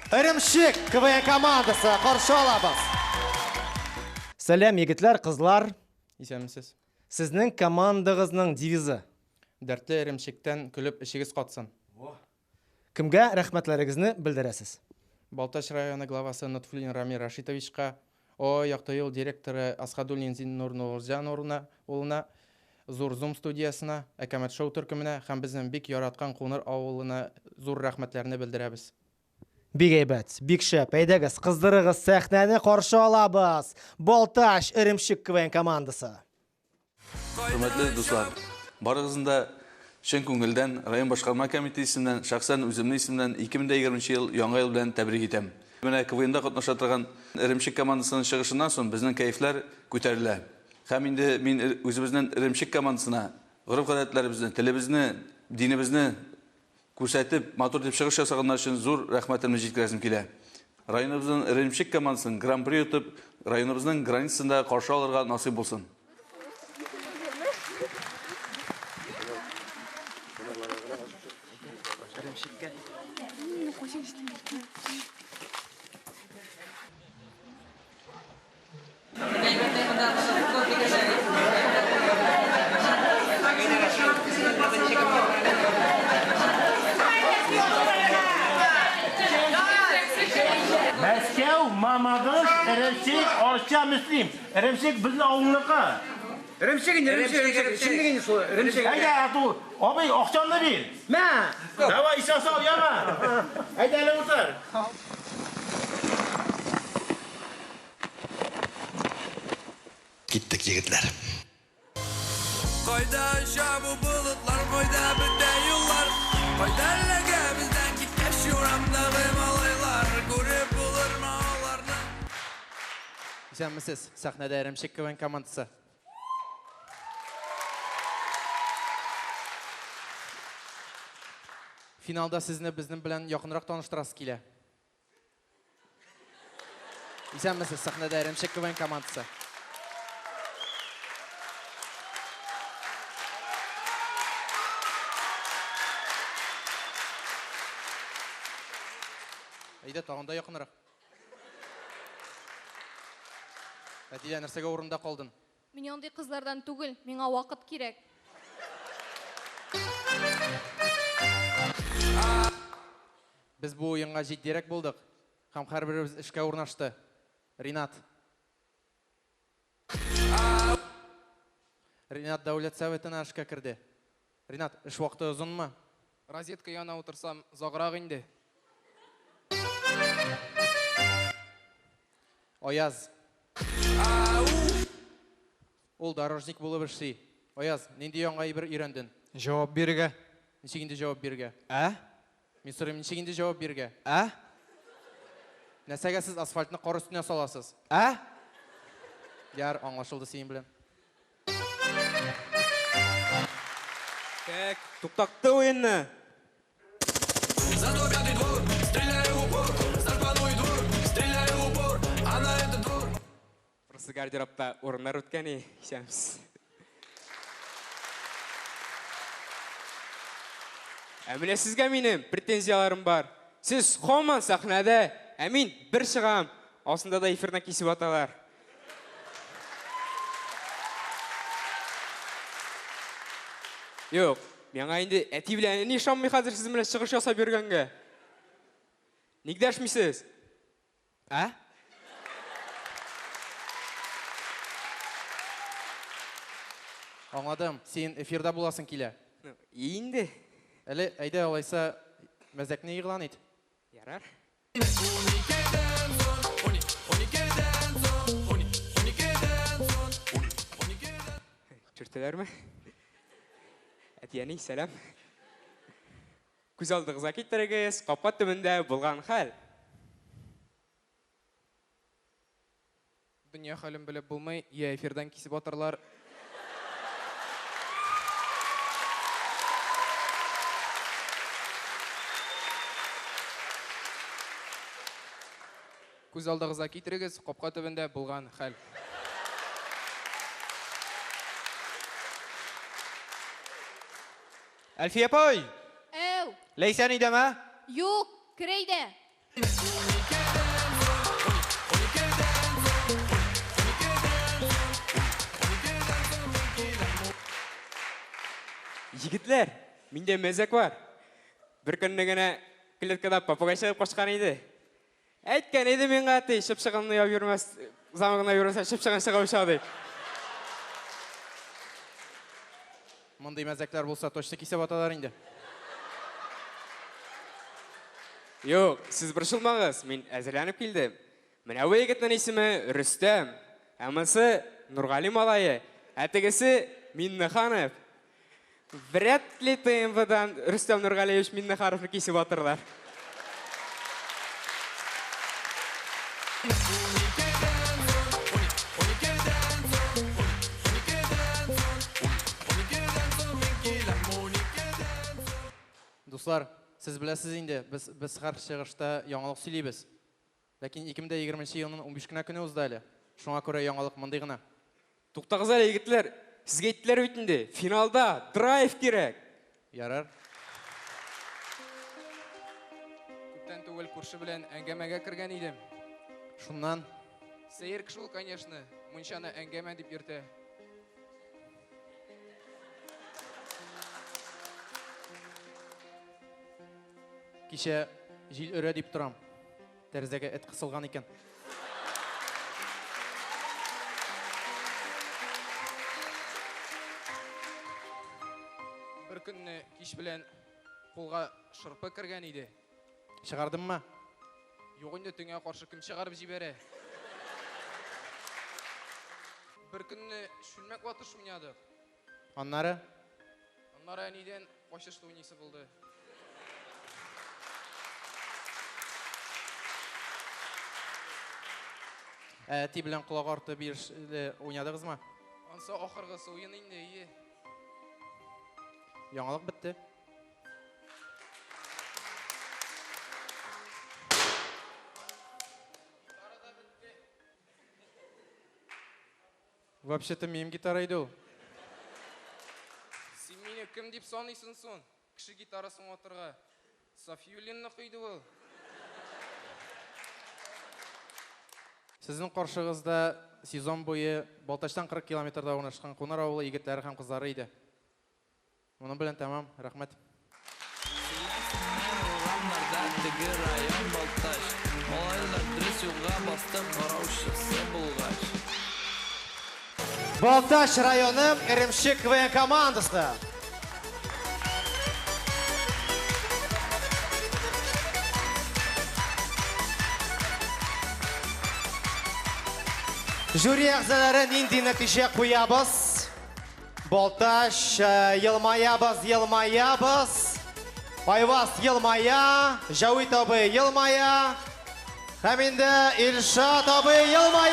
Ірімшік КВН командасы қаршы алабыз. Сәлем, егітлер, қызлар. Исәнмесез. Сіздің командағызның девизі. Дәртлі ірімшіктен күліп ішігіз қатсын. Кімге рәхмәтләрігізні білдіресіз? Балташ районы главасы Нутфулин Рамир Рашитовичқа, Яқтайыл директоры Асхадуллин Зиннур Нуржан олына, Зур Зум студиясына, Әкәмәт Шоу түркіміне, һәм біздің бик яратқан Қоңыр ауылына зур рәхмәтләріне білдірәбіз. Бик әйбәт, бик шәп, әйдәгіз, қыздырығыз сәхнәне қаршы алабыз. Балташ ірімшік КВН командасы. Hürmetli dostlar, barığızında şen көңілден район башқарма комитеті исемнән, шәхсән үземне исемнән 2020 ел яңа ел белән тәбрик итәм. Менә КВНда катнаша торган Иремшек командасының чыгышыннан соң безнең кәефләр күтәрелә. Һәм инде мин үзебезнең Иремшек командасына гореф-гадәтләребезне, телебезне, динебезне күрсәтеп, матур дип чыгыш ясаганнар өчен зур рәхмәтемне җиткерәсем килә. Районыбызның Иремшек командасын гран-при үтеп, районыбызның границасында каршы алырга насыйп булсын. Мәскәү, Мамадыш, Иремшек, Арча, Мөслим. Иремшек безнең авылныкы. Иремшек. Әйдә, ату, абый, акчаңны бир. Мә. Давай, исә сау, яма. Әйдә, әле утыр. Gittik yigitler. Koyda şabu bulutlar, koyda bütün yollar. Koyda legimizden gitmiş yuramdağı malaylar. Görüp bulur mağalarını. Исәнмесез, сәхнәдә Иремшек КВН командасы. Финалда сезне безнең белән якынрак таныштырасы килә. Исәнмесез, сәхнәдә Иремшек КВН командасы. Әйдә, тагында якынрак. Әдилә, нәрсәгә урында калдың? Мин андый кызлардан түгел, миңа вакыт кирәк. Без бу уенга җитдирәк булдык. Һәм һәрберебез эшкә урнашты. Ринат Дәүләт советына эшкә керде. Ринат, эш вакыты озынмы? Розетка янына утырсам, заграк инде. Аяз. Ул дорожник булып эшли. Аяз, нинди яңа әйбер өйрәндең? Жауап биргә. Ничек инде җавап биргә? Мин сорыйм, ничек инде җавап биргә? Нәрсәгә сез асфальтны кар өстенә саласыз? Яр, аңлашылды син белән. Так, туктатты уенны. За 105-й двор, стреляю в упор. Зарпаной двор, стреляю в упор. А на этот двор. Просто гардеробта урыннар үткәни, исәнмесез. Менә сезгә минем претензияларым бар. Сез һаман сәхнәдә, мин бер чыгам, астында да эфирдан кисеп аталар. Юк, миңа инде әти белән ни ишанмый хәзер сез белән чыгыш ясап йөргәнгә. Ник дәшмисез? Аңладым, син эфирда буласың килә. Инде. Әле, әйдә алайса, мәзәкне игълан ит. Ярар. 12'den son, 12'den son, 12'den son, 12'den. Чүртәләрме? Әтияни, сәлам. Күз алдыгызга китерегез, капка төбендә булган хәл. Дөнья хәлен белеп булмый, я эфирдан кисеп атарлар. Күз алдыгызга китерегез, капка төбендә булган хәл. Әлфия апай! Әү, Ләйсән идеме? юк, керәйдә. Егітлер, менде мәзәк бар. Бір күнні гіне клеткада попугай шығып қошқан еді. Әйткен еді мен қаты, шыпшығын ұя бермес, замығына бермесе шыпшығын шыға ұшау деп. Мұндай мәзәклер болса точно кесеп аталар инде. Йоқ, сіз бір шылмағыз, мен әзірленіп келдім. Міне бұл егіттің есімі Рүстем, әмісі Нұрғали Малайы, әтігісі Миннаханов. Вряд ли ТМВ-дан Рүстем Нұрғалиевич Миннахановны кесіп атырлар. Дуслар, сіз білесіз инде, біз har шығышта яңалық сөйлейбіз. Ләкин 2020 елның 15 күні узды әлі. Шуңа күрә яңалық мындай гына. Тоқтағыз әлі егітлер, сізге еттілер өйтінде, финалда драйв керек. Ярар. Күптән түгел күрше белән әңгәмәгә кергән идем. Шуннан Сәер кеше ул, конечно, мунчаны әңгәмә дип йөртә. кичә җил өрә дип торам. Тәрәзәгә эт кысылган икән. Бер көнне кич белән кулга шырпы кергән иде. Чыгардыммы? Юк инде, төнгә каршы кем чыгарып җибәрә. Бер көнне шүлмәк ватыш уйнадык. Аннары Аннары әнидән качышты уйныйсы булды. әти белән колак арты бирешле уйнадыгызмы? Ансы ахыргысы уен инде, ие. Яңалык бетте. Вообще-то минем гитара иде ул. Син мине кем дип саныйсың соң? Кеше гитарасын атырга. Софиулинны кыйды ул. Сезнең каршыгызда сезон буе Балтачтан 40 километрда урнашкан Кунар авылы егетләре һәм кызлары иде. Моның белән тәмам, рәхмәт. Балтач районы Иремчек КВН командасы. Жюри әгъзалары нинди нәтиҗә куябыз? Балтач елмаябыз. Айваз елмая, Җавит абый елмая. Һәм инде Илшат абый елмая.